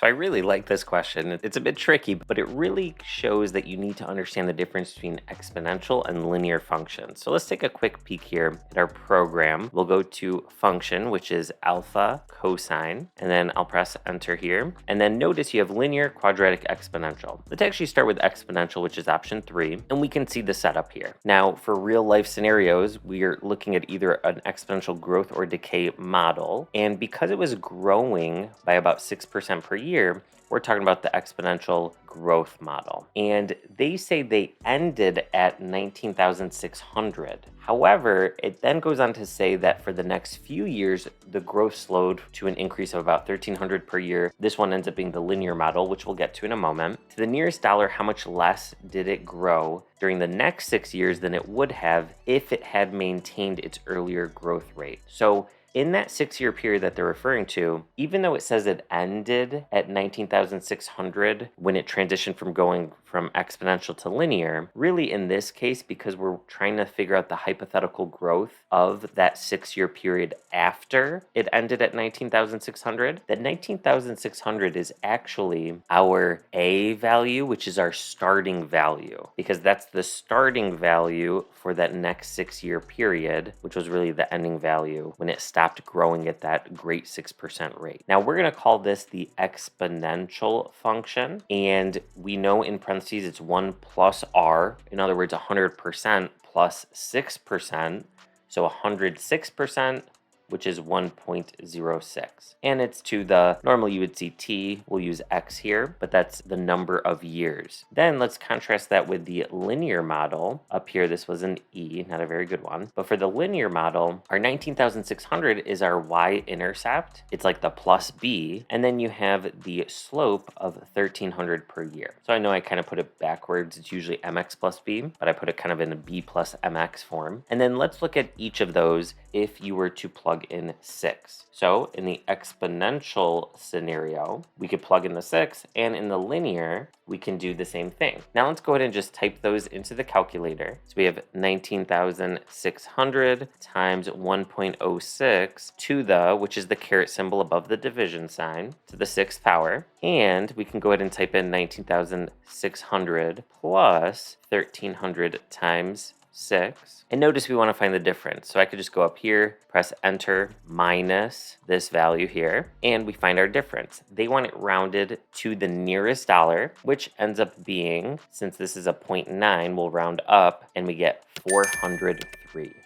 So I really like this question. It's a bit tricky, but it really shows that you need to understand the difference between exponential and linear functions. So let's take a quick peek here at our program. We'll go to function, which is alpha cosine, and then I'll press enter here. And then notice you have linear, quadratic, exponential. Let's actually start with exponential, which is option 3, and we can see the setup here. Now, for real life scenarios, we are looking at either an exponential growth or decay model. And because it was growing by about 6% per year, we're talking about the exponential growth model. And they say they ended at 19,600. However, it then goes on to say that for the next few years, the growth slowed to an increase of about 1,300 per year. This one ends up being the linear model, which we'll get to in a moment. To the nearest dollar, how much less did it grow during the next 6 years than it would have if it had maintained its earlier growth rate? So in that 6-year period that they're referring to, even though it says it ended at 19,600 when it transitioned from going from exponential to linear, really in this case, because we're trying to figure out the hypothetical growth of that 6-year period after it ended at 19,600, that 19,600 is actually our A value, which is our starting value, because that's the starting value for that next 6-year period, which was really the ending value when it stopped growing at that great 6% rate. Now we're going to call this the exponential function, and we know in parentheses it's 1 plus r, in other words 100% plus 6%, so 106%, which is 1.06. And it's to the, normally you would see t, we'll use x here, but that's the number of years. Then let's contrast that with the linear model. Up here, this was an e, not a very good one. But for the linear model, our 19,600 is our y-intercept. It's like the plus b. And then you have the slope of 1,300 per year. So I know I kind of put it backwards. It's usually mx plus b, but I put it kind of in a b plus mx form. And then let's look at each of those if you were to plug in 6. So in the exponential scenario, we could plug in the 6, and in the linear, we can do the same thing. Now let's go ahead and just type those into the calculator. So we have 19,600 times 1.06 to the, which is the caret symbol above the division sign, to the 6th power. And we can go ahead and type in 19,600 plus 1,300 times 6. And notice we want to find the difference. So I could just go up here, press enter, minus this value here, and we find our difference. They want it rounded to the nearest dollar, which ends up being, since this is a 0.9, we'll round up and we get 403.